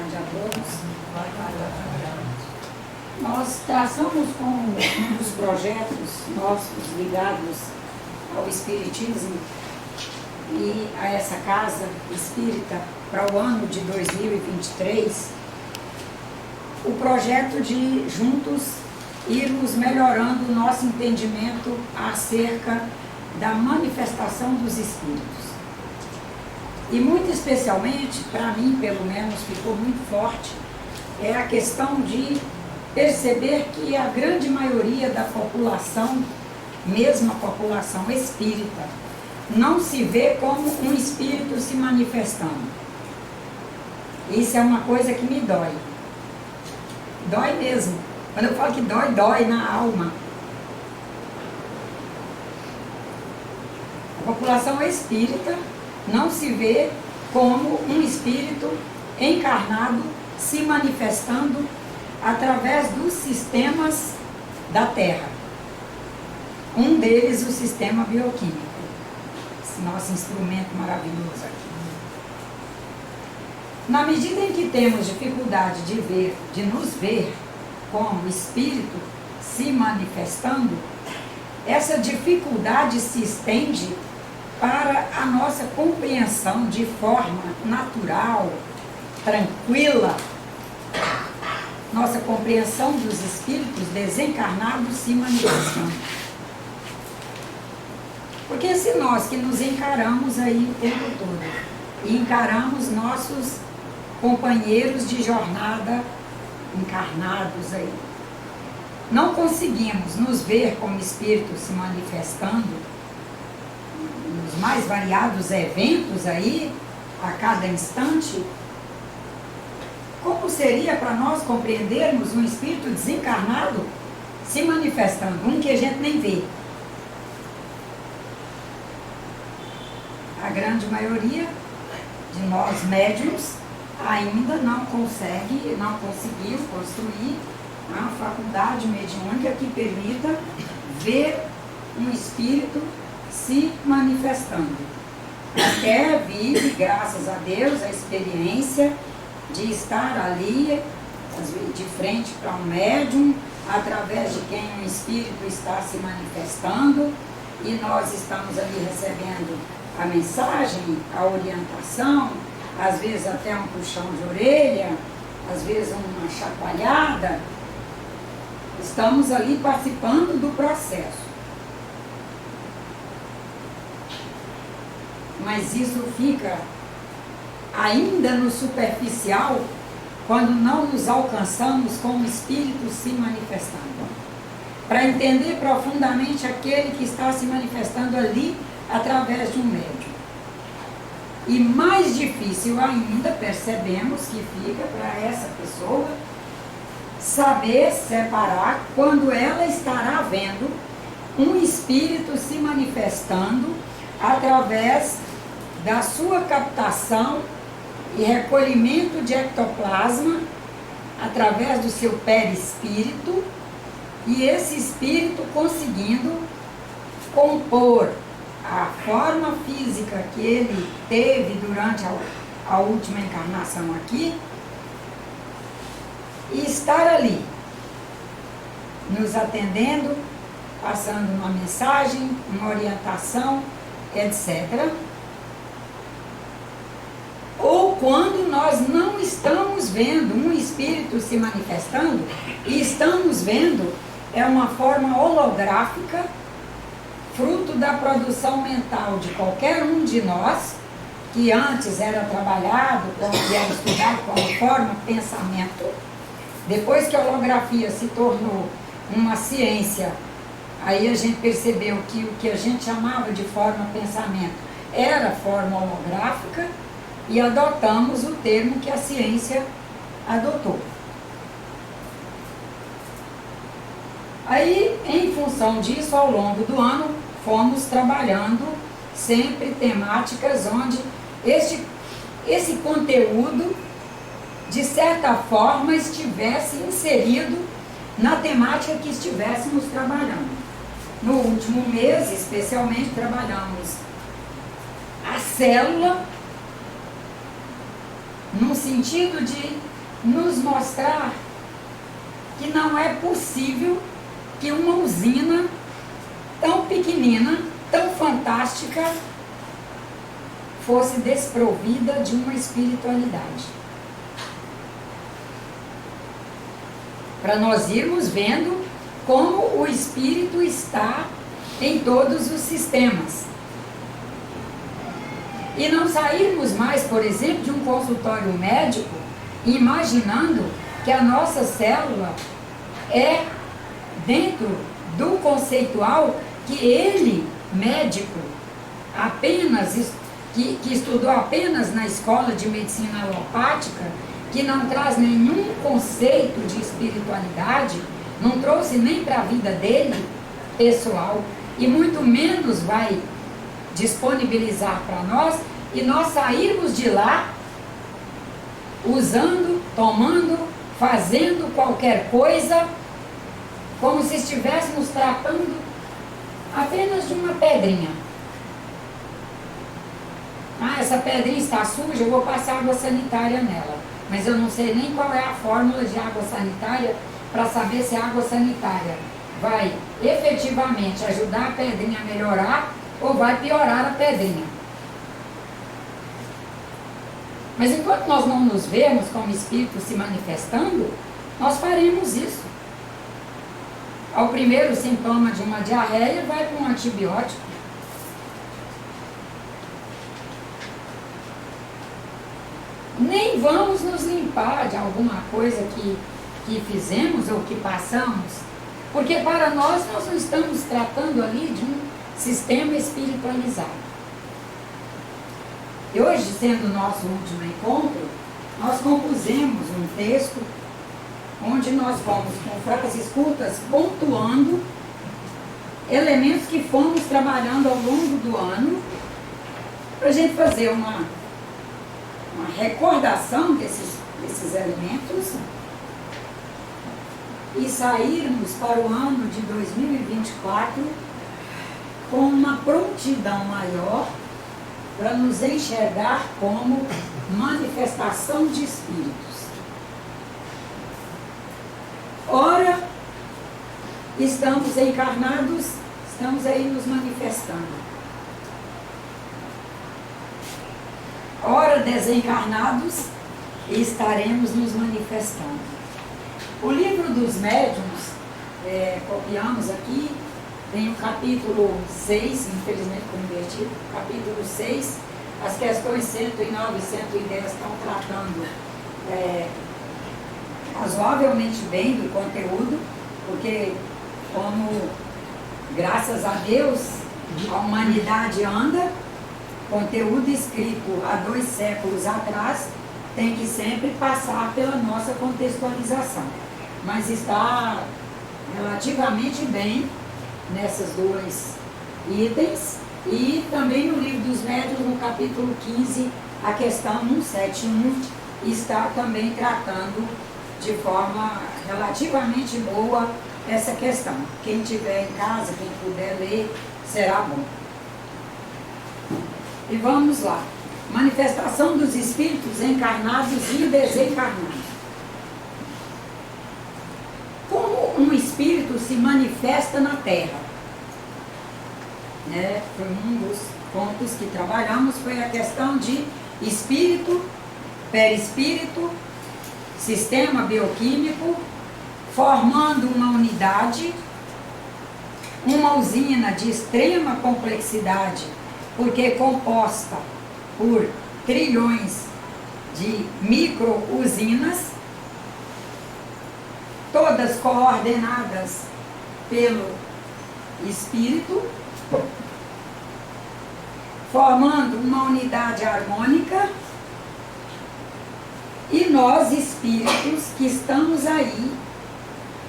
tarde a todos. Nós traçamos como um dos projetos nossos ligados ao Espiritismo e a essa casa espírita para o ano de 2023, o projeto de juntos irmos melhorando o nosso entendimento acerca da manifestação dos espíritos. E muito especialmente, para mim pelo menos, ficou muito forte, é a questão de perceber que a grande maioria da população, mesmo a população espírita, não se vê como um espírito se manifestando. Isso é uma coisa que me dói. Dói mesmo. Quando eu falo que dói, dói na alma. A população espírita não se vê como um espírito encarnado se manifestando através dos sistemas da Terra. Um deles, o sistema bioquímico. Esse nosso instrumento maravilhoso aqui. Na medida em que temos dificuldade de nos ver como espírito se manifestando, essa dificuldade se estende para a nossa compreensão de forma natural, tranquila, nossa compreensão dos espíritos desencarnados se manifestando. Porque se nós que nos encaramos aí o tempo todo, e encaramos nossos companheiros de jornada encarnados aí, não conseguimos nos ver como espíritos se manifestando nos mais variados eventos aí, a cada instante, como seria para nós compreendermos um espírito desencarnado se manifestando, um que a gente nem vê? A grande maioria de nós médiuns ainda não conseguiu construir uma faculdade mediúnica que permita ver um espírito se manifestando. Até vive, graças a Deus, a experiência de estar ali, de frente para um médium, através de quem um espírito está se manifestando, e nós estamos ali recebendo a mensagem, a orientação, às vezes até um puxão de orelha, às vezes uma chacoalhada. Estamos ali participando do processo. Mas isso fica ainda no superficial quando não nos alcançamos como espíritos se manifestando. Para entender profundamente aquele que está se manifestando ali através de um médium. E mais difícil ainda, percebemos que fica para essa pessoa saber separar quando ela estará vendo um espírito se manifestando através da sua captação e recolhimento de ectoplasma através do seu perispírito, e esse espírito conseguindo compor a forma física que ele teve durante a última encarnação aqui, e estar ali, nos atendendo, passando uma mensagem, uma orientação, etc. Ou quando nós não estamos vendo um espírito se manifestando, e estamos vendo, é uma forma holográfica, fruto da produção mental de qualquer um de nós, que antes era trabalhado, que era estudado como forma pensamento. Depois que a holografia se tornou uma ciência, aí a gente percebeu que o que a gente chamava de forma pensamento era forma holográfica, e adotamos o termo que a ciência adotou. Aí, em função disso, ao longo do ano, fomos trabalhando sempre temáticas onde esse conteúdo, de certa forma, estivesse inserido na temática que estivéssemos trabalhando. No último mês, especialmente, trabalhamos a célula no sentido de nos mostrar que não é possível que uma usina tão pequenina, tão fantástica, fosse desprovida de uma espiritualidade. Para nós irmos vendo como o espírito está em todos os sistemas. E não sairmos mais, por exemplo, de um consultório médico imaginando que a nossa célula é dentro do conceitual que ele, médico, apenas que estudou apenas na escola de medicina alopática, que não traz nenhum conceito de espiritualidade, não trouxe nem para a vida dele, pessoal, e muito menos vai disponibilizar para nós, e nós sairmos de lá usando, tomando, fazendo qualquer coisa, como se estivéssemos tratando apenas de uma pedrinha. Ah, essa pedrinha está suja, eu vou passar água sanitária nela. Mas eu não sei nem qual é a fórmula de água sanitária para saber se a água sanitária vai efetivamente ajudar a pedrinha a melhorar ou vai piorar a pedrinha. Mas enquanto nós não nos vemos como espírito se manifestando, nós faremos isso. Ao primeiro sintoma de uma diarreia, vai com um antibiótico. Nem vamos nos limpar de alguma coisa que fizemos ou que passamos, porque para nós não estamos tratando ali de um sistema espiritualizado. E hoje, sendo o nosso último encontro, nós compusemos um texto onde nós fomos com frases curtas pontuando elementos que fomos trabalhando ao longo do ano, para a gente fazer uma recordação desses elementos e sairmos para o ano de 2024 com uma prontidão maior para nos enxergar como manifestação de espíritos. Ora, estamos encarnados, estamos aí nos manifestando. Ora, desencarnados, estaremos nos manifestando. O livro dos médiuns, copiamos aqui, tem o capítulo 6, infelizmente convertido, capítulo 6, as questões 109 e 110 estão tratando razoavelmente bem do conteúdo, porque como, graças a Deus, a humanidade anda, conteúdo escrito há 2 séculos atrás tem que sempre passar pela nossa contextualização. Mas está relativamente bem nessas 2 itens. E também no livro dos médiuns, no capítulo 15, a questão 171 está também tratando de forma relativamente boa essa questão. Quem tiver em casa, quem puder ler, será bom. E vamos lá. Manifestação dos espíritos encarnados e desencarnados. Como um espírito se manifesta na Terra? Foi um dos pontos que trabalhamos, foi a questão de espírito, perispírito, sistema bioquímico, formando uma unidade, uma usina de extrema complexidade, porque é composta por trilhões de micro-usinas, todas coordenadas pelo espírito, formando uma unidade harmônica, e nós, espíritos, que estamos aí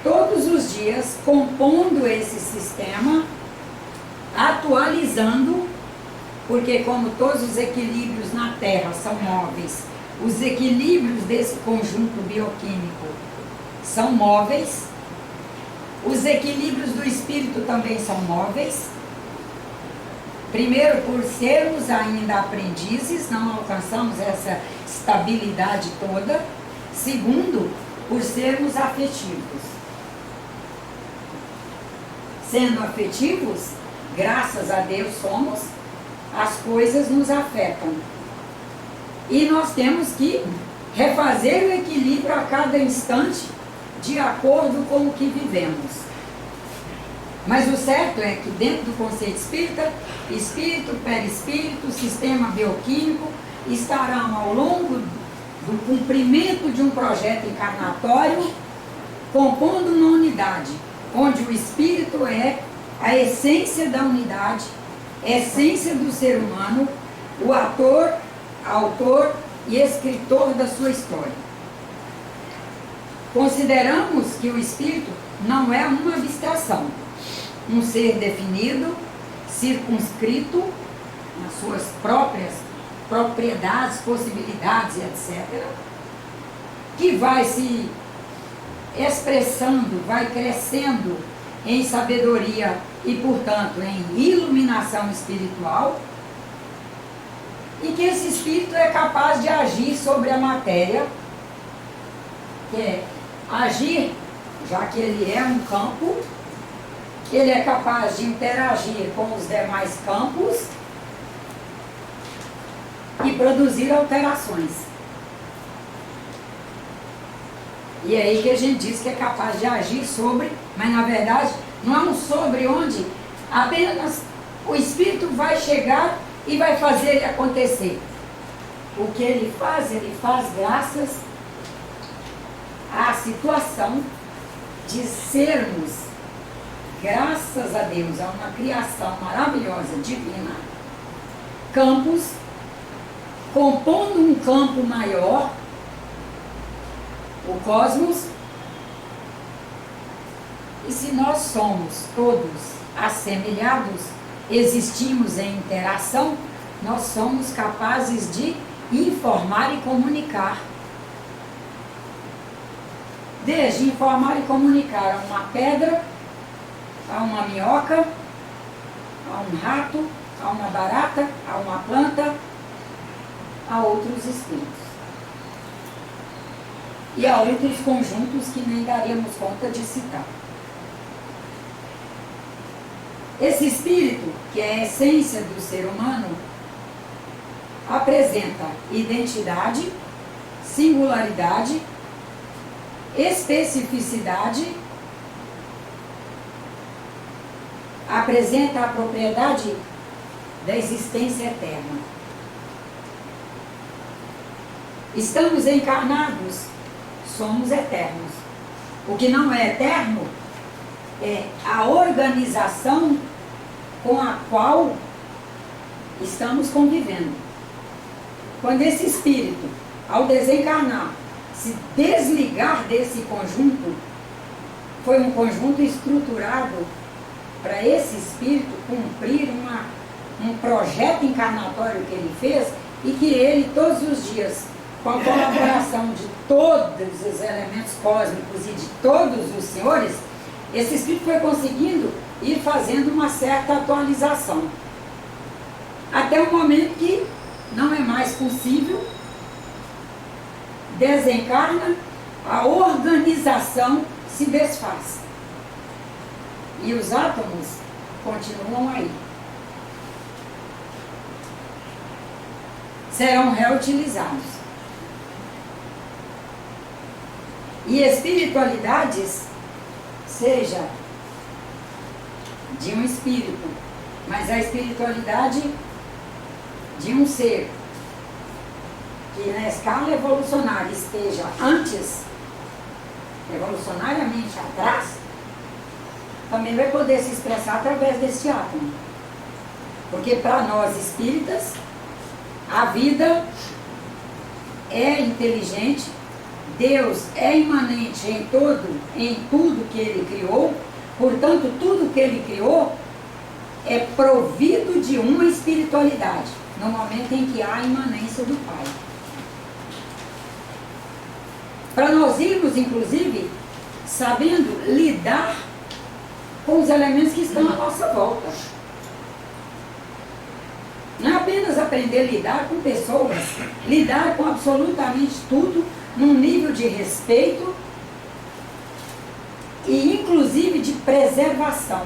todos os dias compondo esse sistema, atualizando, porque como todos os equilíbrios na Terra são móveis, os equilíbrios desse conjunto bioquímico são móveis, os equilíbrios do espírito também são móveis, Primeiro, por sermos ainda aprendizes, não alcançamos essa estabilidade toda. Segundo, por sermos afetivos. Sendo afetivos, graças a Deus somos, as coisas nos afetam. E nós temos que refazer o equilíbrio a cada instante, de acordo com o que vivemos. Mas o certo é que dentro do conceito espírita, espírito, perispírito, sistema bioquímico, estarão ao longo do cumprimento de um projeto encarnatório, compondo uma unidade, onde o espírito é a essência da unidade, a essência do ser humano, o ator, autor e escritor da sua história. Consideramos que o espírito não é uma abstração, um ser definido, circunscrito nas suas próprias propriedades, possibilidades, etc., que vai se expressando, vai crescendo em sabedoria e, portanto, em iluminação espiritual, e que esse espírito é capaz de agir sobre a matéria, que é agir, já que ele é um campo, ele é capaz de interagir com os demais campos e produzir alterações. E é aí que a gente diz que é capaz de agir sobre, mas na verdade não é um sobre onde apenas o espírito vai chegar e vai fazer ele acontecer. O que ele faz graças à situação de sermos, graças a Deus, a uma criação maravilhosa, divina, campos, compondo um campo maior, o cosmos. E se nós somos todos assemelhados, existimos em interação, nós somos capazes de informar e comunicar. Desde informar e comunicar a uma pedra, a uma minhoca, a um rato, a uma barata, a uma planta, a outros espíritos. E a outros conjuntos que nem daríamos conta de citar. Esse espírito, que é a essência do ser humano, apresenta identidade, singularidade, especificidade, apresenta a propriedade da existência eterna. Estamos encarnados, somos eternos. O que não é eterno é a organização com a qual estamos convivendo. Quando esse espírito, ao desencarnar, se desligar desse conjunto, foi um conjunto estruturado para esse espírito cumprir um projeto encarnatório que ele fez, e que ele, todos os dias, com a colaboração de todos os elementos cósmicos e de todos os senhores, esse espírito foi conseguindo ir fazendo uma certa atualização. Até o momento que não é mais possível, desencarna, a organização se desfaz. E os átomos continuam aí. Serão reutilizados. E espiritualidades, seja de um espírito, mas a espiritualidade de um ser que na escala evolucionária esteja antes, evolucionariamente atrás, também vai poder se expressar através desse átomo. Porque para nós espíritas, a vida é inteligente, Deus é imanente em tudo que Ele criou, portanto, tudo que Ele criou é provido de uma espiritualidade, no momento em que há a imanência do Pai. Para nós irmos, inclusive, sabendo lidar com os elementos que estão à nossa volta. Não é apenas aprender a lidar com pessoas, lidar com absolutamente tudo num nível de respeito e inclusive de preservação.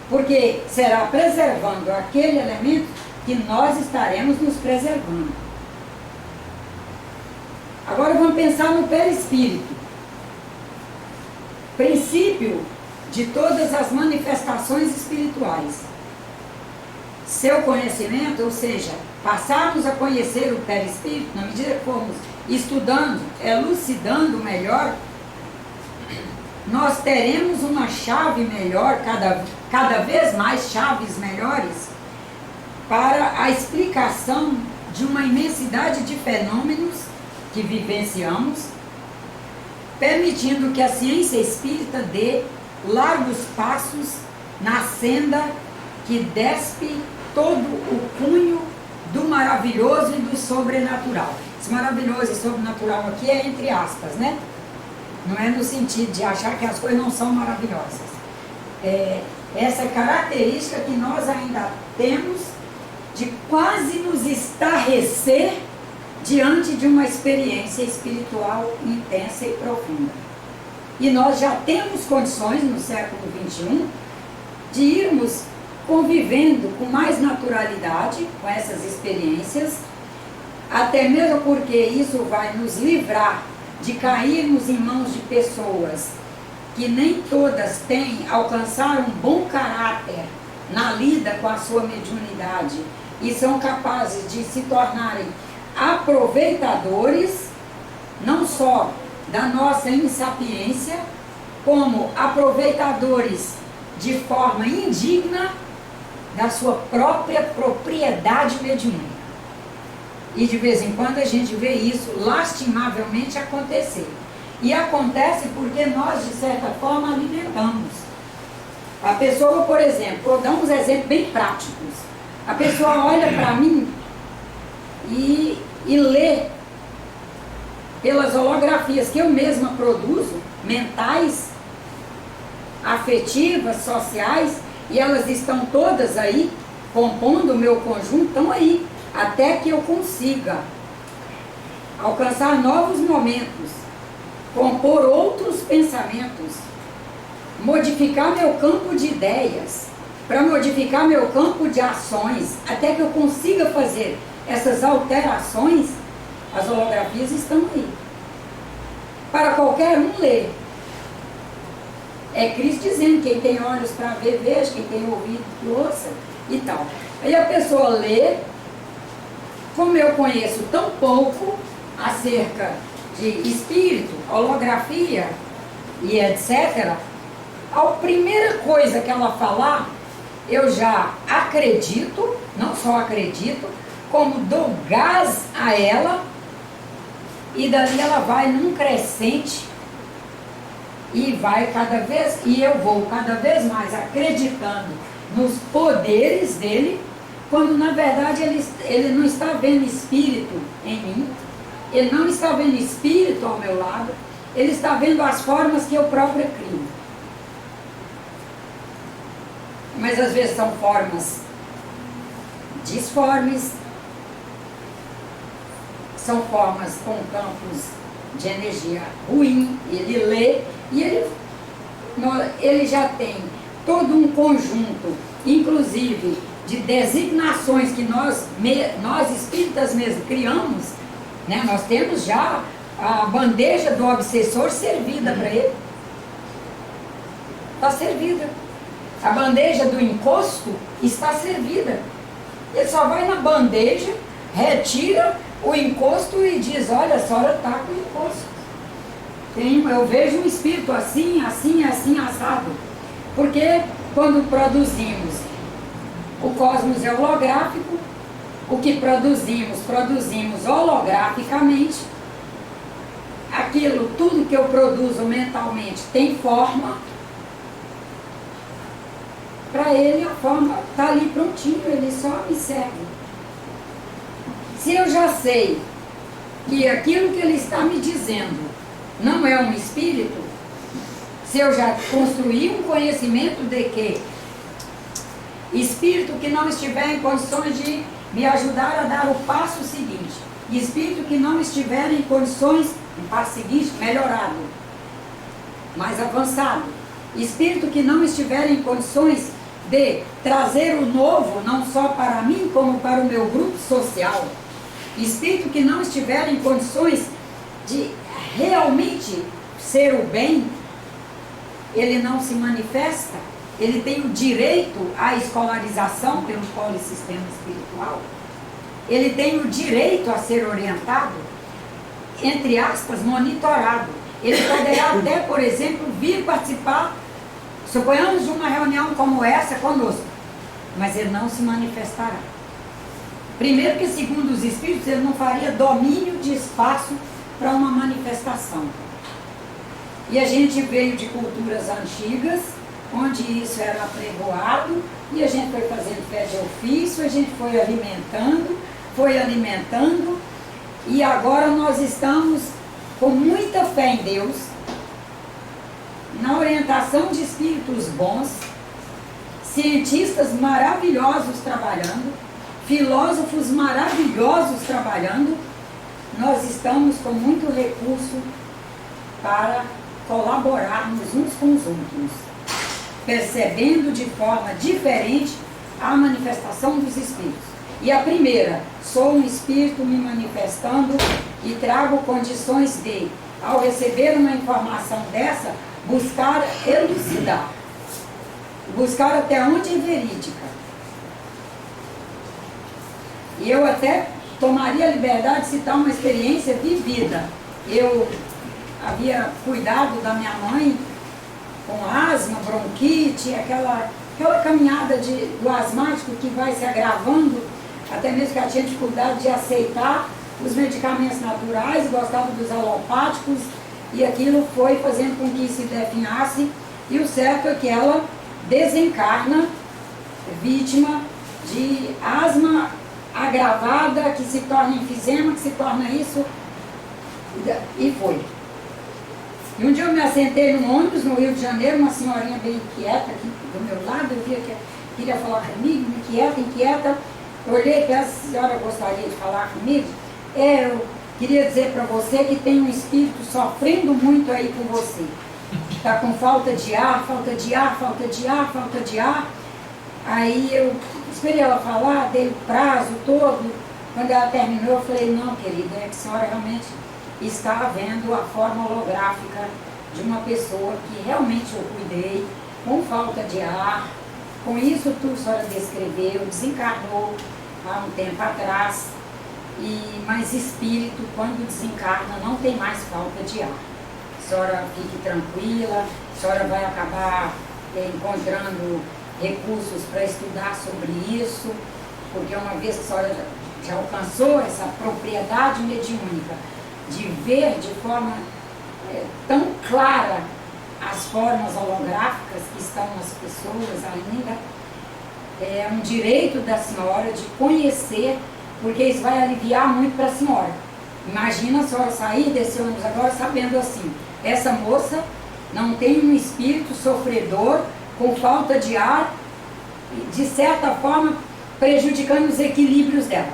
Porque será preservando aquele elemento que nós estaremos nos preservando. Agora vamos pensar no perispírito. Princípio de todas as manifestações espirituais. Seu conhecimento, ou seja, passarmos a conhecer o perispírito, na medida que formos estudando, elucidando melhor, nós teremos uma chave melhor, cada vez mais chaves melhores, para a explicação de uma imensidade de fenômenos que vivenciamos, permitindo que a ciência espírita dê largos passos na senda que despe todo o cunho do maravilhoso e do sobrenatural. Esse maravilhoso e sobrenatural aqui é entre aspas, né? Não é no sentido de achar que as coisas não são maravilhosas. Essa característica que nós ainda temos de quase nos estarrecer diante de uma experiência espiritual intensa e profunda. E nós já temos condições no século XXI de irmos convivendo com mais naturalidade com essas experiências, até mesmo porque isso vai nos livrar de cairmos em mãos de pessoas que nem todas têm alcançado um bom caráter na lida com a sua mediunidade e são capazes de se tornarem aproveitadores não só da nossa insapiência, como aproveitadores de forma indigna da sua própria propriedade mediúnica. E de vez em quando a gente vê isso lastimavelmente acontecer. E acontece porque nós, de certa forma, alimentamos. A pessoa, por exemplo, vou dar uns exemplos bem práticos. A pessoa olha para mim e lê pelas holografias que eu mesma produzo, mentais, afetivas, sociais, e elas estão todas aí, compondo o meu conjunto, estão aí, até que eu consiga alcançar novos momentos, compor outros pensamentos, modificar meu campo de ideias, para modificar meu campo de ações, até que eu consiga fazer essas alterações. As holografias estão aí, para qualquer um ler. É Cristo dizendo, quem tem olhos para ver, veja, quem tem ouvido, que ouça, e tal. Aí a pessoa lê, como eu conheço tão pouco acerca de espírito, holografia e etc., a primeira coisa que ela falar, eu já acredito, não só acredito, como dou gás a ela, e dali ela vai num crescente, e vai cada vez, e eu vou cada vez mais acreditando nos poderes dele, quando na verdade ele não está vendo espírito em mim, ele não está vendo espírito ao meu lado, ele está vendo as formas que eu própria crio. Mas às vezes são formas disformes, são formas com campos de energia ruim, ele lê e ele já tem todo um conjunto, inclusive de designações que nós espíritas mesmo criamos, né? Nós temos já a bandeja do obsessor servida para ele, está servida. A bandeja do encosto está servida. Ele só vai na bandeja, retira o encosto e diz, olha, a senhora está com encosto. Eu vejo um espírito assim, assim, assim, assado. Porque quando produzimos o cosmos é holográfico, o que produzimos holograficamente. Aquilo, tudo que eu produzo mentalmente tem forma. Para ele a forma está ali prontinho, ele só me segue. Se eu já sei que aquilo que ele está me dizendo não é um espírito, se eu já construí um conhecimento de que espírito que não estiver em condições de me ajudar a dar o passo seguinte. Espírito que não estiver em condições, um passo seguinte, melhorado, mais avançado. Espírito que não estiver em condições de trazer o novo, não só para mim, como para o meu grupo social. Espírito que não estiver em condições de realmente ser o bem, ele não se manifesta. Ele tem o direito à escolarização pelo polissistema espiritual. Ele tem o direito a ser orientado, entre aspas, monitorado. Ele poderá até, por exemplo, vir participar, suponhamos, de uma reunião como essa conosco, mas ele não se manifestará. Primeiro que, segundo os Espíritos, ele não faria domínio de espaço para uma manifestação. E a gente veio de culturas antigas, onde isso era apregoado, e a gente foi fazendo fé de ofício, a gente foi alimentando, e agora nós estamos com muita fé em Deus, na orientação de espíritos bons, cientistas maravilhosos trabalhando, filósofos maravilhosos trabalhando. Nós estamos com muito recurso para colaborarmos uns com os outros, percebendo de forma diferente a manifestação dos espíritos. E a primeira, sou um espírito me manifestando e trago condições de, ao receber uma informação dessa, buscar elucidar, buscar até onde é verídica. E eu até tomaria a liberdade de citar uma experiência vivida. Eu havia cuidado da minha mãe com asma, bronquite, aquela caminhada do asmático que vai se agravando, até mesmo que ela tinha dificuldade de aceitar os medicamentos naturais, gostava dos alopáticos, e aquilo foi fazendo com que se definhasse, e o certo é que ela desencarna vítima de asma agravada, que se torna enfisema, que se torna isso, e foi. E um dia eu me assentei num ônibus no Rio de Janeiro, uma senhorinha bem inquieta aqui do meu lado, eu via que queria falar comigo, inquieta. Eu olhei para essa senhora, gostaria de falar comigo. Eu queria dizer para você que tem um espírito sofrendo muito aí com você. Está com falta de ar. Aí eu esperei ela falar, dei o prazo todo. Quando ela terminou, eu falei, não, querida, é que a senhora realmente está vendo a forma holográfica de uma pessoa que realmente eu cuidei, com falta de ar, com isso tudo a senhora descreveu, desencarnou há um tempo atrás, mas espírito, quando desencarna, não tem mais falta de ar. A senhora fique tranquila, a senhora vai acabar encontrando recursos para estudar sobre isso, porque uma vez que a senhora já alcançou essa propriedade mediúnica de ver de forma tão clara as formas holográficas que estão nas pessoas ainda, é um direito da senhora de conhecer, porque isso vai aliviar muito para a senhora. Imagina a senhora sair desse ônibus agora sabendo assim, essa moça não tem um espírito sofredor, com falta de ar, de certa forma prejudicando os equilíbrios dela.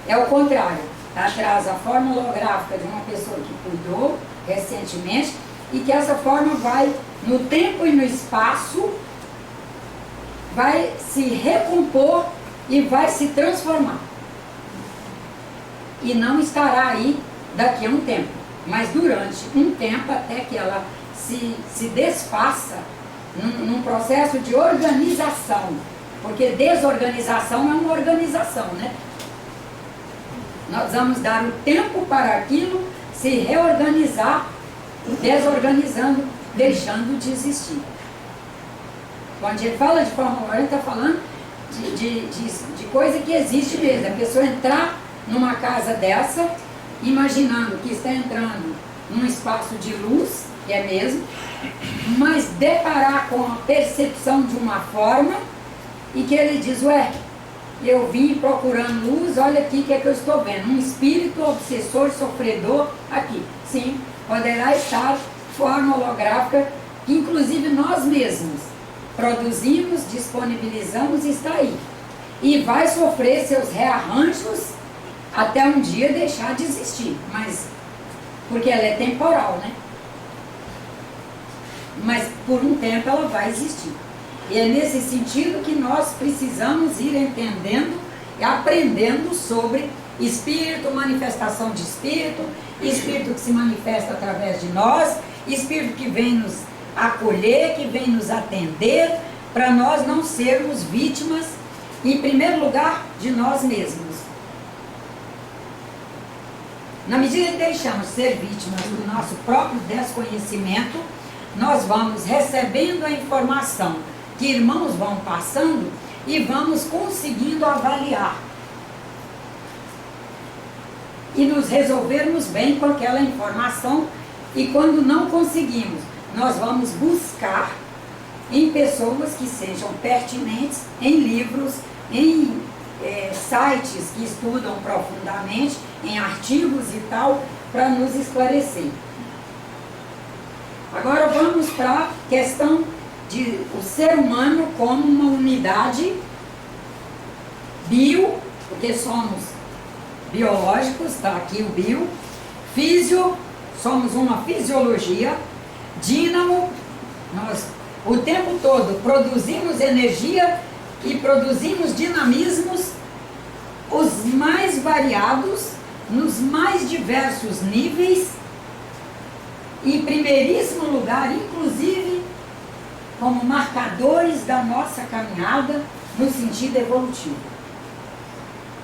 É o contrário. Ela traz a forma holográfica de uma pessoa que cuidou recentemente e que essa forma vai, no tempo e no espaço, vai se recompor e vai se transformar. E não estará aí daqui a um tempo, mas durante um tempo até que ela se desfaça num processo de organização, porque desorganização é uma organização, né? Nós vamos dar o tempo para aquilo se reorganizar, desorganizando, deixando de existir. Quando a gente fala de forma holográfica, está falando de coisa que existe mesmo. A pessoa entrar numa casa dessa, imaginando que está entrando num espaço de luz, que é mesmo, mas deparar com a percepção de uma forma e que ele diz, ué, eu vim procurando luz, olha aqui o que é que eu estou vendo, um espírito obsessor, sofredor, aqui. Sim, poderá estar forma holográfica, que inclusive nós mesmos produzimos, disponibilizamos e está aí. e vai sofrer seus rearranjos até um dia deixar de existir, mas porque ela é temporal, né? Mas por um tempo ela vai existir. E é nesse sentido que nós precisamos ir entendendo e aprendendo sobre espírito, manifestação de espírito, espírito que se manifesta através de nós, espírito que vem nos acolher, que vem nos atender, para nós não sermos vítimas, em primeiro lugar, de nós mesmos. Na medida que deixamos ser vítimas do nosso próprio desconhecimento, nós vamos recebendo a informação que irmãos vão passando e vamos conseguindo avaliar e nos resolvermos bem com aquela informação. E quando não conseguimos, nós vamos buscar em pessoas que sejam pertinentes, em livros, em sites que estudam profundamente, em artigos e tal, para nos esclarecer. Agora vamos para a questão de o ser humano como uma unidade bio, porque somos biológicos, está aqui o bio, físio, somos uma fisiologia, dínamo, nós o tempo todo produzimos energia e produzimos dinamismos, os mais variados, nos mais diversos níveis, em primeiríssimo lugar, inclusive, como marcadores da nossa caminhada no sentido evolutivo,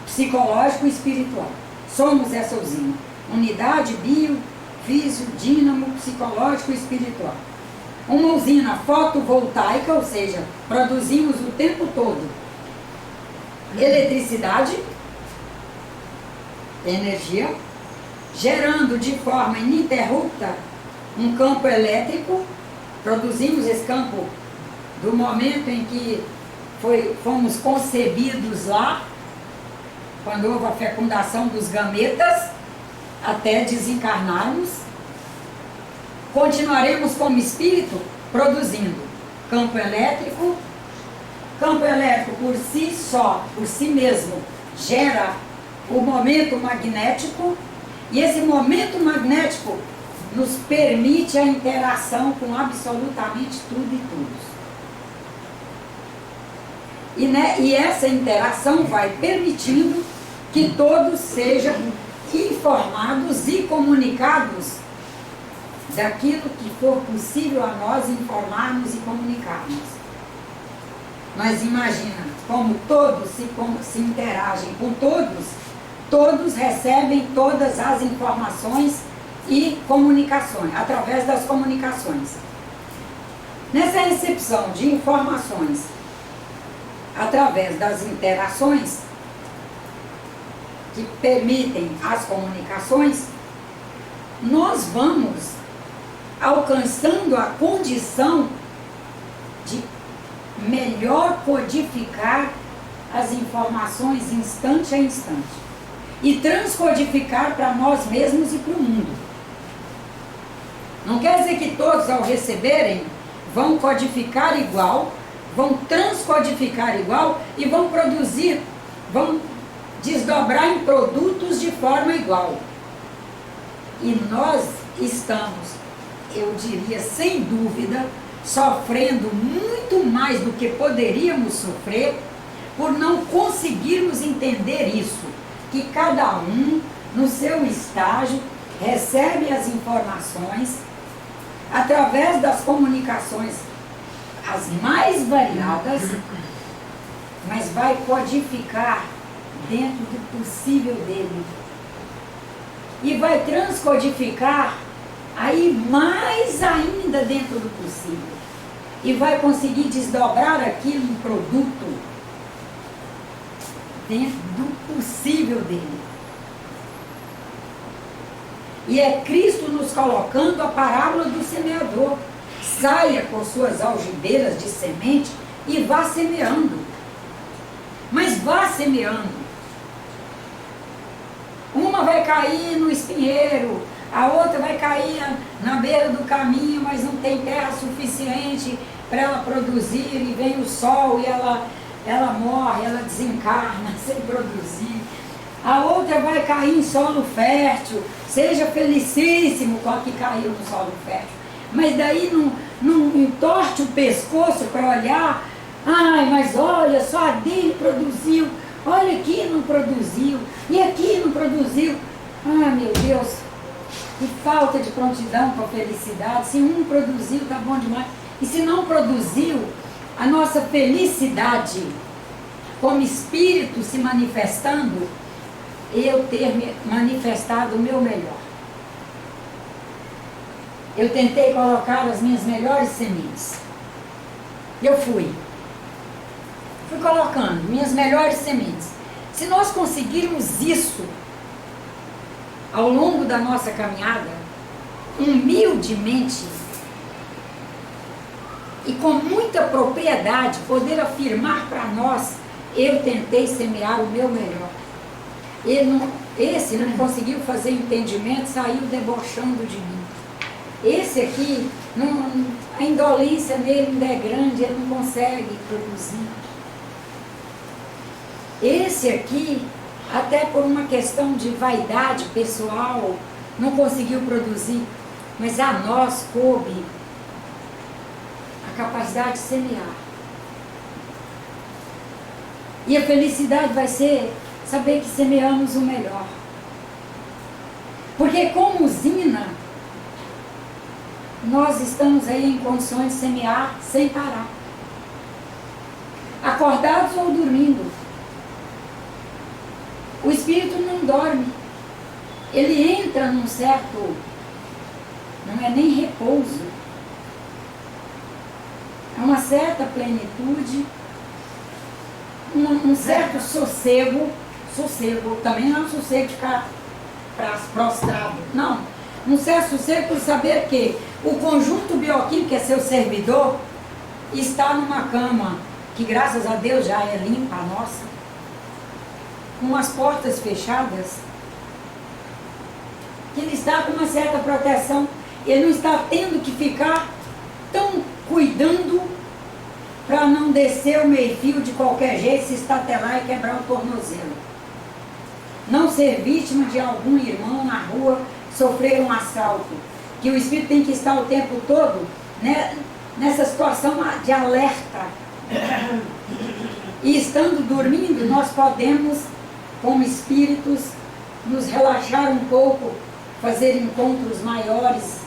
psicológico e espiritual. Somos essa usina, unidade bio, físio, dínamo, psicológico e espiritual. Uma usina fotovoltaica, ou seja, produzimos o tempo todo eletricidade, energia, gerando de forma ininterrupta um campo elétrico. Produzimos esse campo do momento em que fomos concebidos lá, quando houve a fecundação dos gametas, até desencarnarmos. Continuaremos como espírito produzindo campo elétrico. Campo elétrico por si só, por si mesmo, gera o momento magnético, e esse momento magnético nos permite a interação com absolutamente tudo e todos. E essa interação vai permitindo que todos sejam informados e comunicados daquilo que for possível a nós informarmos e comunicarmos. Mas imagina, como todos se interagem com todos, todos recebem todas as informações e comunicações, através das comunicações. Nessa recepção de informações, através das interações que permitem as comunicações, nós vamos alcançando a condição de melhor codificar as informações instante a instante e transcodificar para nós mesmos e para o mundo. Não quer dizer que todos, ao receberem, vão codificar igual, vão transcodificar igual e vão produzir, vão desdobrar em produtos de forma igual. E nós estamos, eu diria sem dúvida, sofrendo muito mais do que poderíamos sofrer por não conseguirmos entender isso, que cada um, no seu estágio, recebe as informações através das comunicações as mais variadas, mas vai codificar dentro do possível dele e vai transcodificar aí mais ainda dentro do possível e vai conseguir desdobrar aquilo em produto dentro do possível dele. E é Cristo nos colocando a parábola do semeador. Saia com suas algibeiras de semente e vá semeando. Mas vá semeando. Uma vai cair no espinheiro, a outra vai cair na beira do caminho, mas não tem terra suficiente para ela produzir, e vem o sol e ela ela morre, ela desencarna sem produzir. A outra vai cair em solo fértil, seja felicíssimo com a que caiu no solo fértil. Mas daí não entorte o pescoço para olhar, ai, mas olha, só a dele produziu, olha aqui não produziu, e aqui não produziu. Ah, meu Deus, que falta de prontidão com a felicidade. Se um produziu, tá bom demais. E se não produziu, a nossa felicidade como espírito se manifestando, eu ter manifestado o meu melhor. Eu tentei colocar as minhas melhores sementes. Eu fui colocando minhas melhores sementes. Se nós conseguirmos isso ao longo da nossa caminhada, humildemente e com muita propriedade, poder afirmar para nós, eu tentei semear o meu melhor. Esse não conseguiu fazer entendimento, saiu debochando de mim. Esse aqui, a indolência nele ainda é grande, ele não consegue produzir. Esse aqui, até por uma questão de vaidade pessoal, não conseguiu produzir. Mas a nós coube a capacidade de semear. E a felicidade vai ser saber que semeamos o melhor. Porque como usina, nós estamos aí em condições de semear sem parar. Acordados ou dormindo. O espírito não dorme. Ele entra num certo, não é nem repouso, é uma certa plenitude, um certo sossego, também não é um sossego de ficar prostrado, não, um certo sossego por saber que o conjunto bioquímico, que é seu servidor, está numa cama, que graças a Deus já é limpa a nossa, com as portas fechadas, que ele está com uma certa proteção, ele não está tendo que ficar tão cuidando para não descer o meio-fio de qualquer jeito, se estatelar e quebrar o tornozelo. Não ser vítima de algum irmão na rua sofrer um assalto, que o espírito tem que estar o tempo todo, né, nessa situação de alerta. E estando dormindo, nós podemos, como espíritos, nos relaxar um pouco, fazer encontros maiores,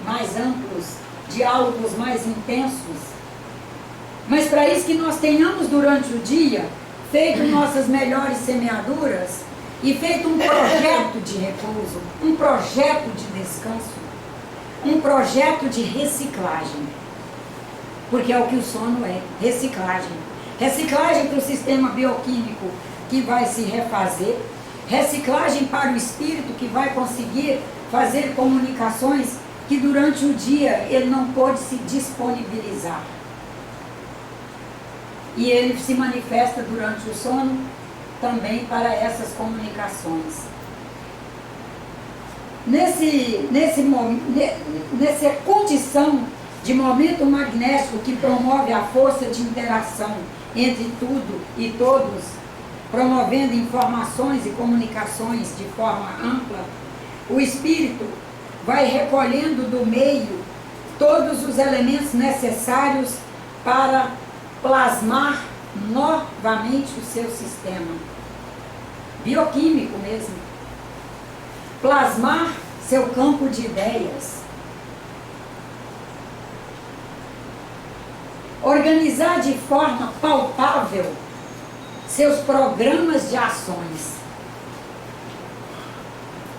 mais amplos, diálogos mais intensos. Mas para isso que nós tenhamos durante o dia feito nossas melhores semeaduras e feito um projeto de repouso, um projeto de descanso, um projeto de reciclagem. Porque é o que o sono é, reciclagem. Reciclagem para o sistema bioquímico que vai se refazer, reciclagem para o espírito que vai conseguir fazer comunicações que durante o dia ele não pôde se disponibilizar. E ele se manifesta durante o sono também para essas comunicações. Nessa condição de momento magnético que promove a força de interação entre tudo e todos, promovendo informações e comunicações de forma ampla, o espírito vai recolhendo do meio todos os elementos necessários para plasmar novamente o seu sistema bioquímico mesmo, plasmar seu campo de ideias, organizar de forma palpável seus programas de ações.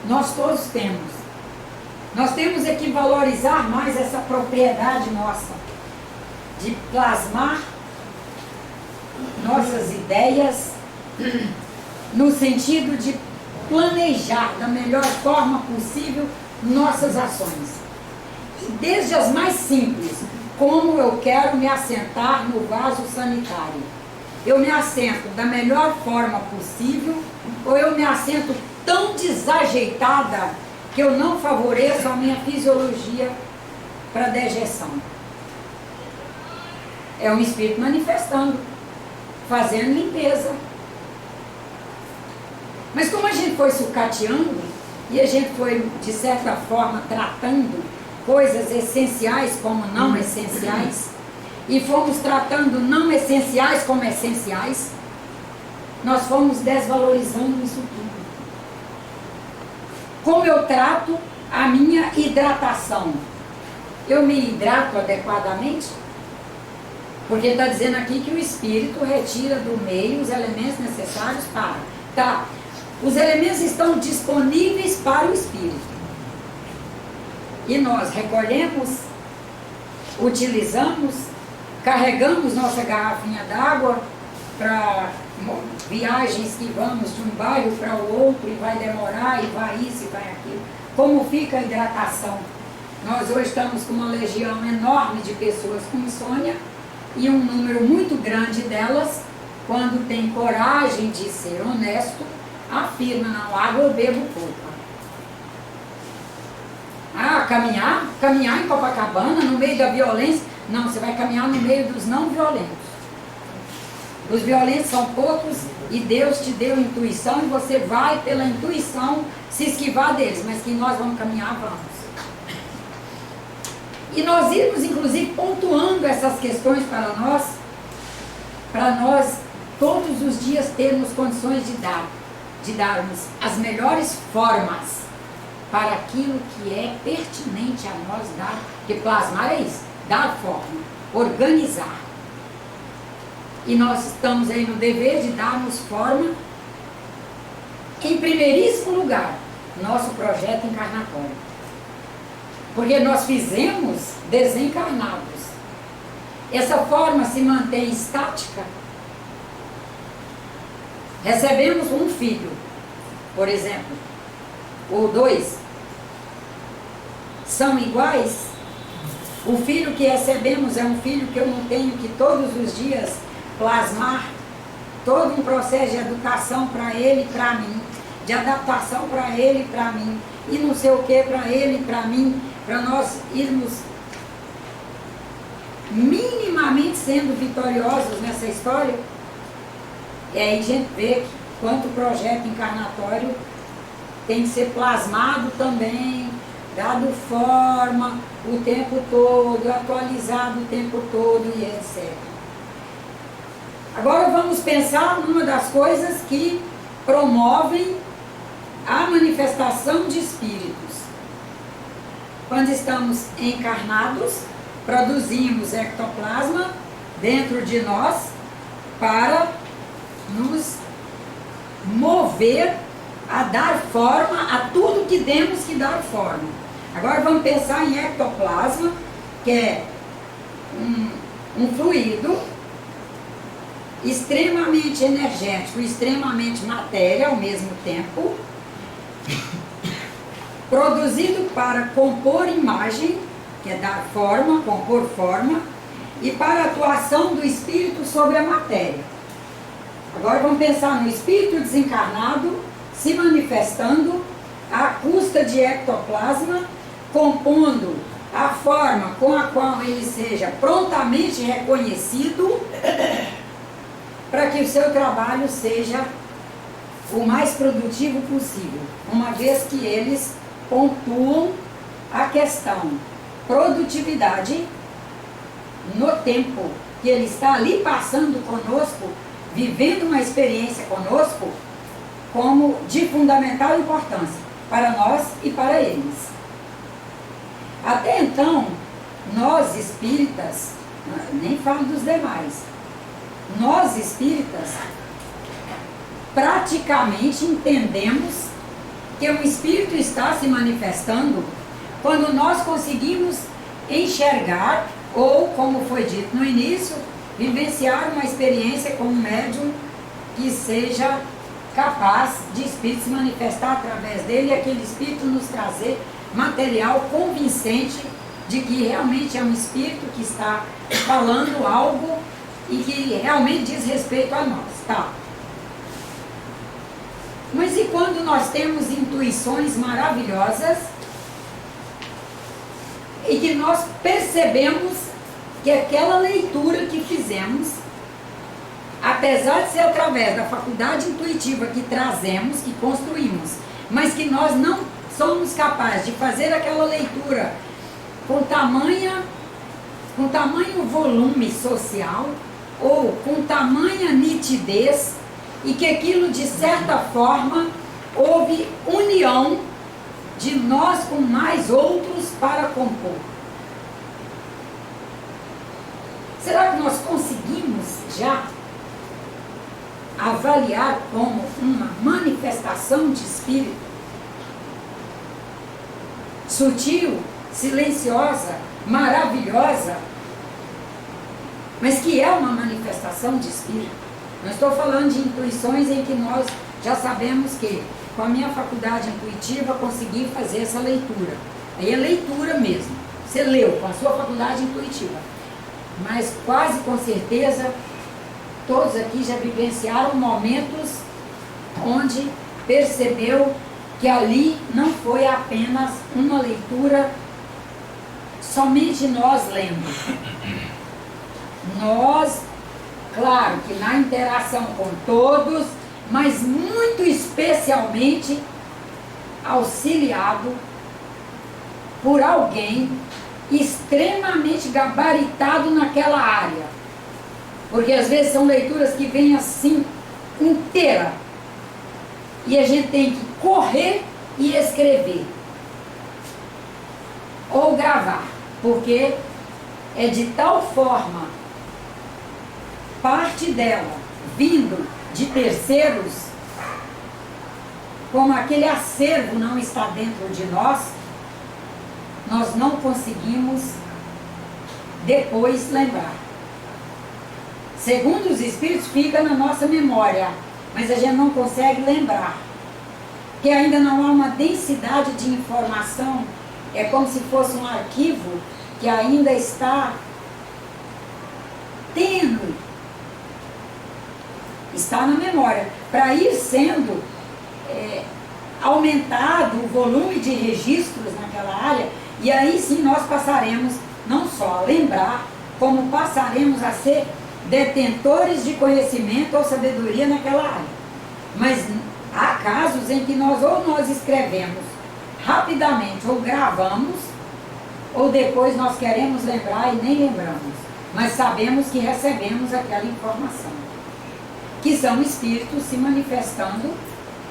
Nós todos temos. Nós temos é que valorizar mais essa propriedade nossa de plasmar nossas ideias no sentido de planejar da melhor forma possível nossas ações. Desde as mais simples, como eu quero me assentar no vaso sanitário. Eu me assento da melhor forma possível ou eu me assento tão desajeitada que eu não favoreço a minha fisiologia para dejeção. É um espírito manifestando. fazendo limpeza. Mas como a gente foi sucateando, e a gente foi, de certa forma, tratando coisas essenciais como não essenciais, e fomos tratando não essenciais como essenciais, nós fomos desvalorizando isso tudo. Como eu trato a minha hidratação? Eu me hidrato adequadamente? Porque está dizendo aqui que o Espírito retira do meio os elementos necessários para... Tá, os elementos estão disponíveis para o Espírito. E nós recolhemos, utilizamos, carregamos nossa garrafinha d'água para viagens que vamos de um bairro para o outro e vai demorar, e vai isso e vai aquilo. Como fica a hidratação? Nós hoje estamos com uma legião enorme de pessoas com insônia e um número muito grande delas, quando tem coragem de ser honesto, afirma: não, água eu bebo pouca. Ah, caminhar em Copacabana, no meio da violência. Não, você vai caminhar no meio dos não violentos. Os violentos são poucos e Deus te deu intuição e você vai pela intuição se esquivar deles, mas que nós vamos caminhar, vamos. E nós irmos, inclusive, pontuando essas questões para nós todos os dias termos condições de darmos as melhores formas para aquilo que é pertinente a nós dar, porque plasmar é isso, dar forma, organizar. E nós estamos aí no dever de darmos forma, em primeiríssimo lugar, nosso projeto encarnatório. Porque nós fizemos desencarnados. Essa forma se mantém estática. Recebemos um filho, por exemplo, ou dois, são iguais. O filho que recebemos é um filho que eu não tenho que todos os dias plasmar todo um processo de educação para ele e para mim, de adaptação para ele e para mim, e não sei o que para ele e para mim, para nós irmos minimamente sendo vitoriosos nessa história. E aí a gente vê quanto o projeto encarnatório tem que ser plasmado também, dado forma o tempo todo, atualizado o tempo todo e etc. Agora vamos pensar numa das coisas que promovem a manifestação de espíritos. Quando estamos encarnados, produzimos ectoplasma dentro de nós para nos mover a dar forma a tudo que temos que dar forma. Agora vamos pensar em ectoplasma, que é um fluido extremamente energético, extremamente matéria ao mesmo tempo, produzido para compor imagem, que é dar forma, compor forma, e para a atuação do espírito sobre a matéria. Agora vamos pensar no espírito desencarnado se manifestando à custa de ectoplasma, compondo a forma com a qual ele seja prontamente reconhecido, para que o seu trabalho seja o mais produtivo possível, uma vez que eles pontuam a questão produtividade no tempo que ele está ali passando conosco, vivendo uma experiência conosco, como de fundamental importância para nós e para eles. Até então, nós espíritas, nem falo dos demais, nós espíritas praticamente entendemos que o espírito está se manifestando quando nós conseguimos enxergar, ou, como foi dito no início, vivenciar uma experiência com um médium que seja capaz de espírito se manifestar através dele e aquele espírito nos trazer material convincente de que realmente é um espírito que está falando algo e que realmente diz respeito a nós, tá? Mas e quando nós temos intuições maravilhosas e que nós percebemos que aquela leitura que fizemos apesar de ser através da faculdade intuitiva que trazemos, que construímos, mas que nós não somos capazes de fazer aquela leitura com tamanho volume social ou com tamanha nitidez, e que aquilo de certa forma houve união de nós com mais outros para compor. Será que nós conseguimos já avaliar como uma manifestação de espírito sutil, silenciosa, maravilhosa, mas que é uma manifestação de espírito? Não estou falando de intuições em que nós já sabemos que, com a minha faculdade intuitiva, consegui fazer essa leitura. Aí é leitura mesmo. Você leu com a sua faculdade intuitiva. Mas quase com certeza, todos aqui já vivenciaram momentos onde percebeu que ali não foi apenas uma leitura somente nós lendo. Nós, claro que na interação com todos, mas muito especialmente auxiliado por alguém extremamente gabaritado naquela área. Porque às vezes são leituras que vêm assim, inteira. E a gente tem que correr e escrever. Ou gravar. Porque é de tal forma, parte dela vindo de terceiros, como aquele acervo não está dentro de nós, nós não conseguimos depois lembrar. Segundo os Espíritos, fica na nossa memória, mas a gente não consegue lembrar. Porque ainda não há uma densidade de informação, é como se fosse um arquivo que ainda está tênue. Está na memória. Para ir sendo aumentado o volume de registros naquela área, e aí sim nós passaremos não só a lembrar, como passaremos a ser detentores de conhecimento ou sabedoria naquela área. Mas há casos em que nós escrevemos rapidamente, ou gravamos, ou depois nós queremos lembrar e nem lembramos, mas sabemos que recebemos aquela informação, que são espíritos se manifestando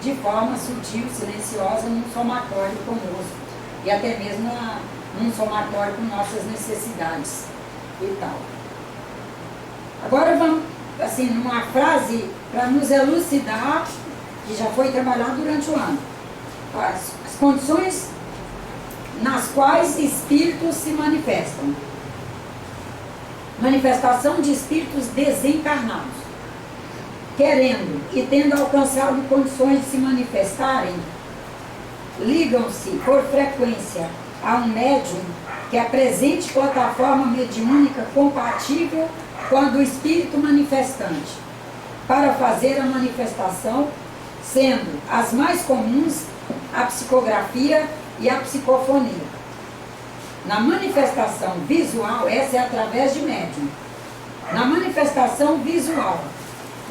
de forma sutil, silenciosa, num somatório conosco, e até mesmo num somatório com nossas necessidades e tal. Agora vamos, assim, numa frase para nos elucidar, que já foi trabalhado durante o ano, as condições nas quais espíritos se manifestam. Manifestação de espíritos desencarnados. Querendo e tendo alcançado condições de se manifestarem, ligam-se por frequência a um médium que apresente plataforma mediúnica compatível com a do espírito manifestante, para fazer a manifestação, sendo as mais comuns a psicografia e a psicofonia. Na manifestação visual, essa é através de médium. Na manifestação visual,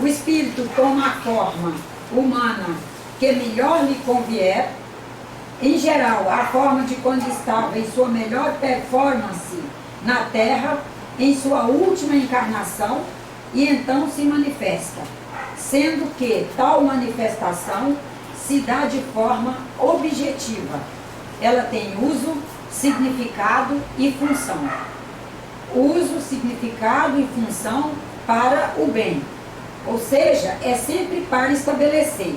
o espírito toma a forma humana que melhor lhe convier, em geral, a forma de quando estava em sua melhor performance na Terra, em sua última encarnação, e então se manifesta, sendo que tal manifestação se dá de forma objetiva. Ela tem uso, significado e função. Uso, significado e função para o bem. Ou seja, é sempre para estabelecer.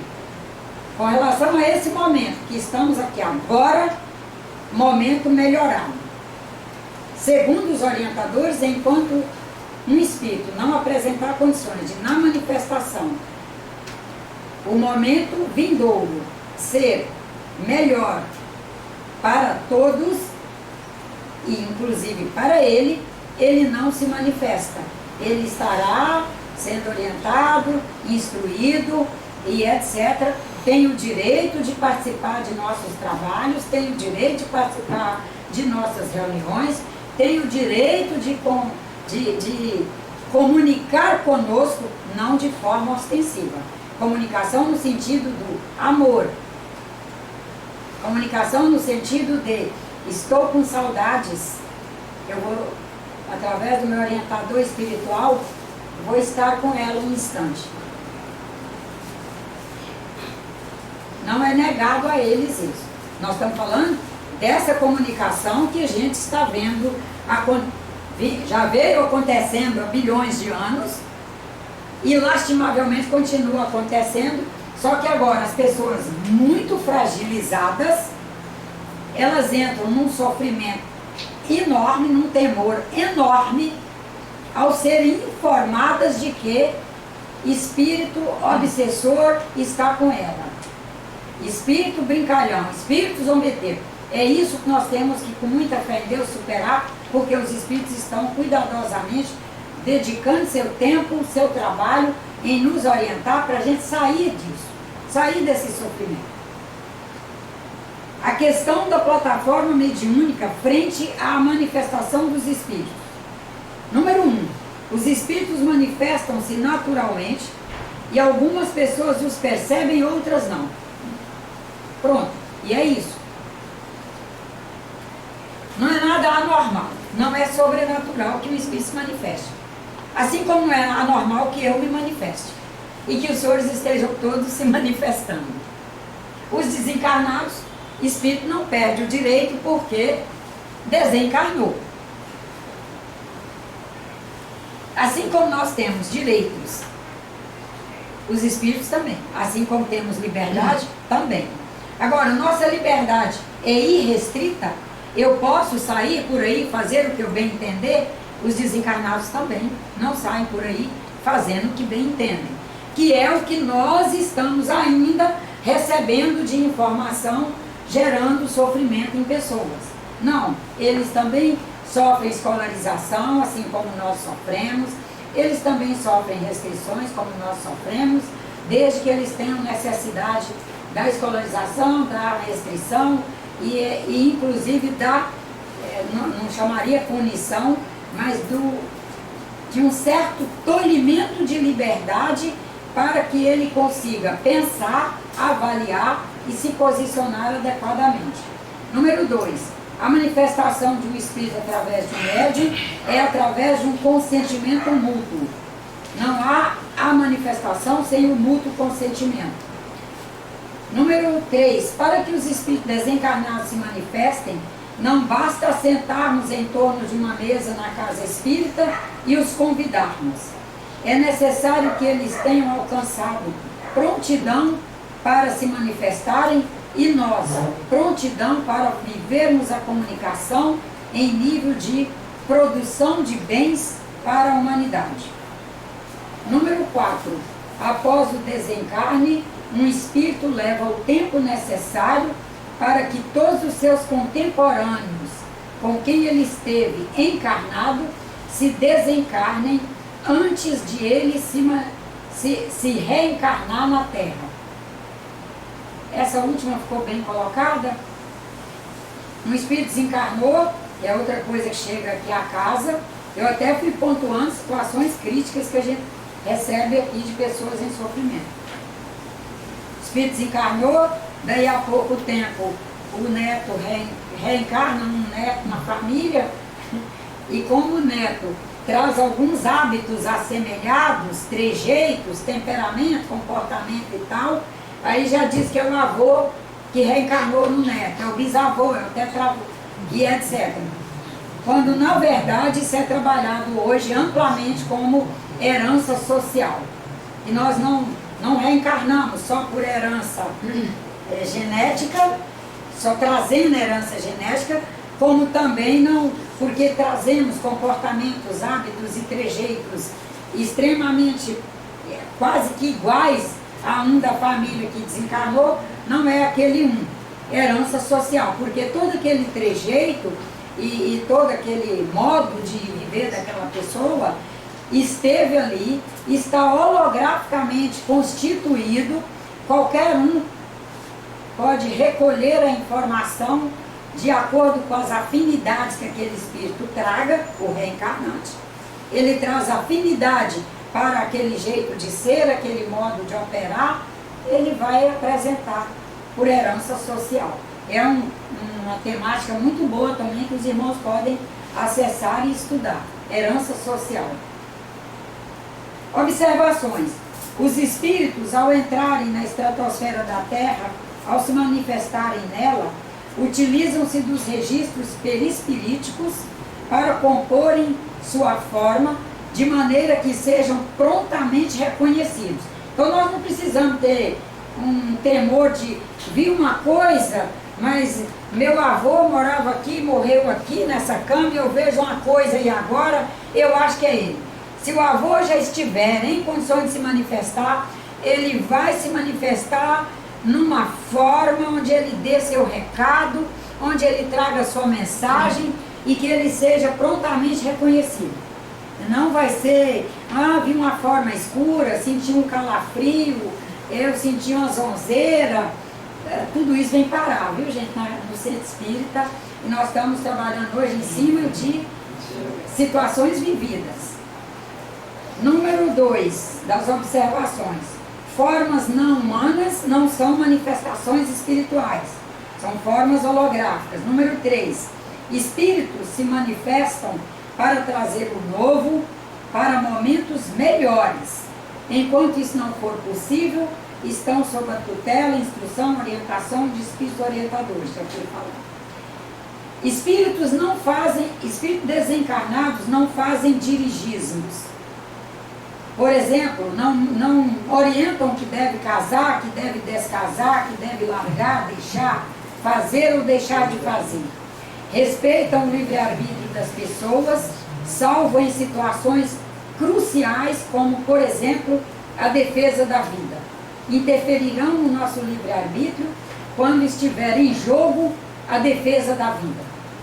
Com relação a esse momento que estamos aqui agora, momento melhorado. Segundo os orientadores, enquanto um espírito não apresentar condições de, na manifestação, o momento vindouro ser melhor para todos, e inclusive para ele, ele não se manifesta. Ele estará sendo orientado, instruído e etc. Tem o direito de participar de nossos trabalhos, tem o direito de participar de nossas reuniões, tem o direito de comunicar conosco, não de forma ostensiva. Comunicação no sentido do amor. Comunicação no sentido de estou com saudades, eu vou, através do meu orientador espiritual, vou estar com ela um instante. Não é negado a eles isso. Nós estamos falando dessa comunicação que a gente está vendo, já veio acontecendo há bilhões de anos e lastimavelmente continua acontecendo, só que agora as pessoas muito fragilizadas, elas entram num sofrimento enorme, num temor enorme, ao serem informadas de que espírito obsessor está com ela. Espírito brincalhão, espírito zombeteiro. É isso que nós temos que, com muita fé em Deus, superar, porque os espíritos estão cuidadosamente dedicando seu tempo, seu trabalho em nos orientar para a gente sair disso, sair desse sofrimento. A questão da plataforma mediúnica frente à manifestação dos espíritos. Número 1, os espíritos manifestam-se naturalmente e algumas pessoas os percebem, outras não. Pronto, e é isso. Não é nada anormal, não é sobrenatural que o espírito se manifeste. Assim como não é anormal que eu me manifeste e que os senhores estejam todos se manifestando. Os desencarnados, espírito não perde o direito porque desencarnou. Assim como nós temos direitos, os espíritos também. Assim como temos liberdade, também. Agora, nossa liberdade é irrestrita. Eu posso sair por aí, fazer o que eu bem entender. Os desencarnados também não saem por aí fazendo o que bem entendem. Que é o que nós estamos ainda recebendo de informação, gerando sofrimento em pessoas. Não, eles também sofrem escolarização, assim como nós sofremos. Eles também sofrem restrições, como nós sofremos, desde que eles tenham necessidade da escolarização, da restrição e inclusive da, não chamaria punição, mas de um certo tolhimento de liberdade para que ele consiga pensar, avaliar e se posicionar adequadamente. Número 2, a manifestação de um espírito através de um médium é através de um consentimento mútuo. Não há a manifestação sem o mútuo consentimento. Número 3, para que os espíritos desencarnados se manifestem, não basta sentarmos em torno de uma mesa na casa espírita e os convidarmos. É necessário que eles tenham alcançado prontidão para se manifestarem e nós, prontidão para vivermos a comunicação em nível de produção de bens para a humanidade. Número 4, após o desencarne, um espírito leva o tempo necessário para que todos os seus contemporâneos com quem ele esteve encarnado se desencarnem antes de ele se reencarnar na Terra. Essa última ficou bem colocada. Um espírito desencarnou, é outra coisa que chega aqui à casa. Eu até fui pontuando situações críticas que a gente recebe aqui de pessoas em sofrimento. O espírito desencarnou, daí a pouco tempo o neto reencarna um neto na família, e como o neto traz alguns hábitos assemelhados, trejeitos, temperamento, comportamento e tal, aí já diz que é o avô que reencarnou no neto, é o bisavô, é o tetravô, e etc. Quando na verdade isso é trabalhado hoje amplamente como herança social. E nós não reencarnamos só por herança genética, só trazendo herança genética, como também não, porque trazemos comportamentos, hábitos e trejeitos extremamente, quase que iguais a um da família que desencarnou, não é aquele um, herança social, porque todo aquele trejeito e todo aquele modo de viver daquela pessoa esteve ali, está holograficamente constituído, qualquer um pode recolher a informação de acordo com as afinidades que aquele espírito traga, o reencarnante, ele traz afinidade para aquele jeito de ser, aquele modo de operar, ele vai apresentar por herança social. É uma temática muito boa também que os irmãos podem acessar e estudar. Herança social. Observações. Os espíritos, ao entrarem na estratosfera da Terra, ao se manifestarem nela, utilizam-se dos registros perispiríticos para comporem sua forma de maneira que sejam prontamente reconhecidos. Então nós não precisamos ter um temor de vir uma coisa, mas meu avô morava aqui, morreu aqui nessa cama e eu vejo uma coisa e agora eu acho que é ele. Se o avô já estiver em condições de se manifestar, ele vai se manifestar numa forma onde ele dê seu recado, onde ele traga sua mensagem e que ele seja prontamente reconhecido. Não vai ser, vi uma forma escura, senti um calafrio, eu senti uma zonzeira. Tudo isso vem parar, viu, gente, no centro espírita. E nós estamos trabalhando hoje em cima de situações vividas. Número 2 das observações. Formas não humanas não são manifestações espirituais, são formas holográficas. Número 3. Espíritos se manifestam para trazer o novo para momentos melhores. Enquanto isso não for possível, estão sob a tutela, instrução, orientação de espíritos orientadores. Espíritos desencarnados não fazem dirigismos. Por exemplo, não orientam que deve casar, que deve descasar, que deve largar, deixar, fazer ou deixar de fazer. Respeitam o livre-arbítrio das pessoas, salvo em situações cruciais, como, por exemplo, a defesa da vida. Interferirão no nosso livre-arbítrio quando estiver em jogo a defesa da vida.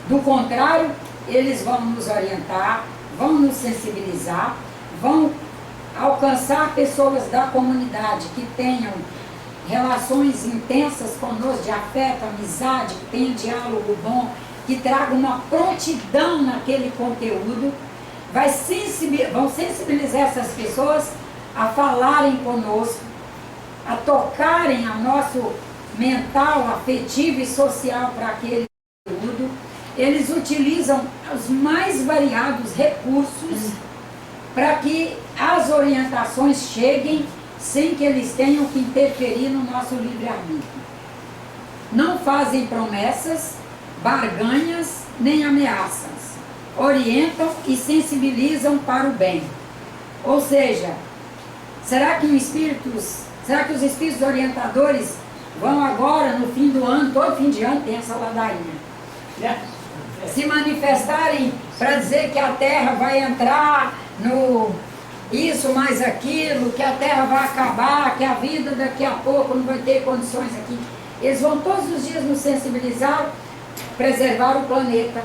Do contrário, eles vão nos orientar, vão nos sensibilizar, vão alcançar pessoas da comunidade que tenham relações intensas conosco, de afeto, amizade, que tenham diálogo bom, que tragam uma prontidão naquele conteúdo, vão sensibilizar essas pessoas a falarem conosco, a tocarem a nosso mental, afetivo e social para aquele conteúdo. Eles utilizam os mais variados recursos para que as orientações cheguem sem que eles tenham que interferir no nosso livre-arbítrio. Não fazem promessas, barganhas, nem ameaças. Orientam e sensibilizam para o bem. Ou seja, será que os espíritos orientadores vão agora, no fim do ano, todo fim de ano tem essa ladainha, se manifestarem para dizer que a Terra vai entrar no isso mais aquilo, que a Terra vai acabar, que a vida daqui a pouco não vai ter condições aqui? Eles vão todos os dias nos sensibilizar, preservar o planeta,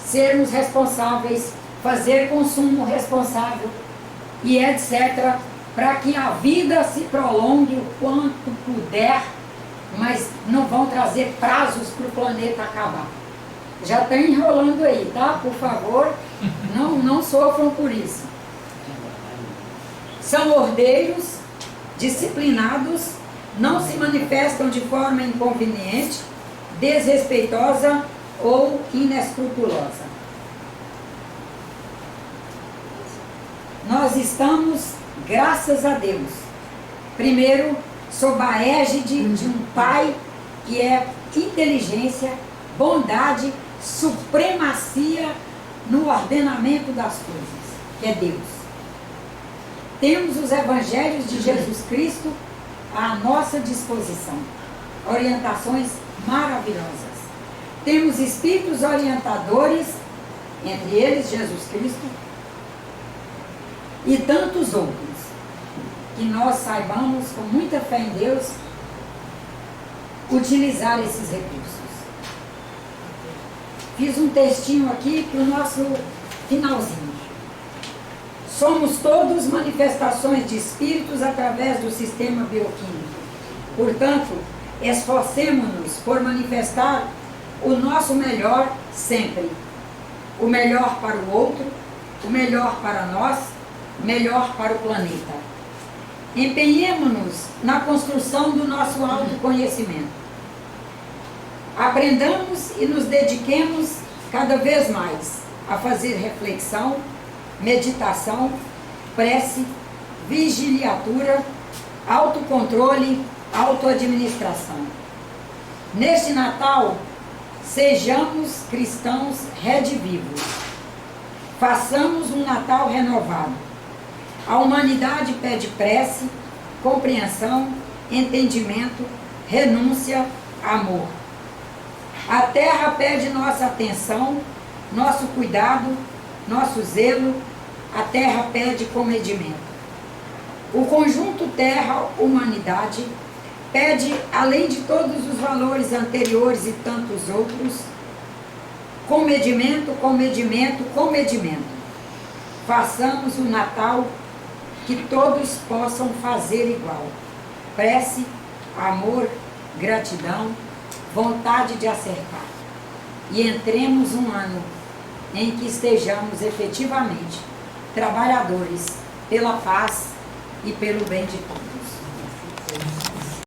sermos responsáveis, fazer consumo responsável e etc., para que a vida se prolongue o quanto puder, mas não vão trazer prazos para o planeta acabar. Já está enrolando aí, tá? Por favor, não sofram por isso. São ordeiros, disciplinados, não se manifestam de forma inconveniente, desrespeitosa ou inescrupulosa. Nós estamos, graças a Deus, primeiro, sob a égide de um Pai que é inteligência, bondade, supremacia no ordenamento das coisas, que é Deus. Temos os evangelhos de Jesus Cristo à nossa disposição, orientações maravilhosas. Temos espíritos orientadores, entre eles Jesus Cristo, e tantos outros, que nós saibamos, com muita fé em Deus, utilizar esses recursos. Fiz um textinho aqui para o nosso finalzinho. Somos todos manifestações de espíritos através do sistema bioquímico. Portanto, esforcemo-nos por manifestar o nosso melhor sempre. O melhor para o outro, o melhor para nós, melhor para o planeta. Empenhemo-nos na construção do nosso autoconhecimento. Aprendamos e nos dediquemos cada vez mais a fazer reflexão, meditação, prece, vigiliatura, autocontrole, autoadministração. Neste Natal, sejamos cristãos redivivos. Façamos um Natal renovado. A humanidade pede prece, compreensão, entendimento, renúncia, amor. A terra pede nossa atenção, nosso cuidado, nosso zelo. A terra pede comedimento. O conjunto terra-humanidade pede, além de todos os valores anteriores e tantos outros, comedimento, comedimento, comedimento. Façamos o Natal que todos possam fazer igual. Prece, amor, gratidão, vontade de acertar. E entremos um ano em que estejamos efetivamente trabalhadores pela paz e pelo bem de todos.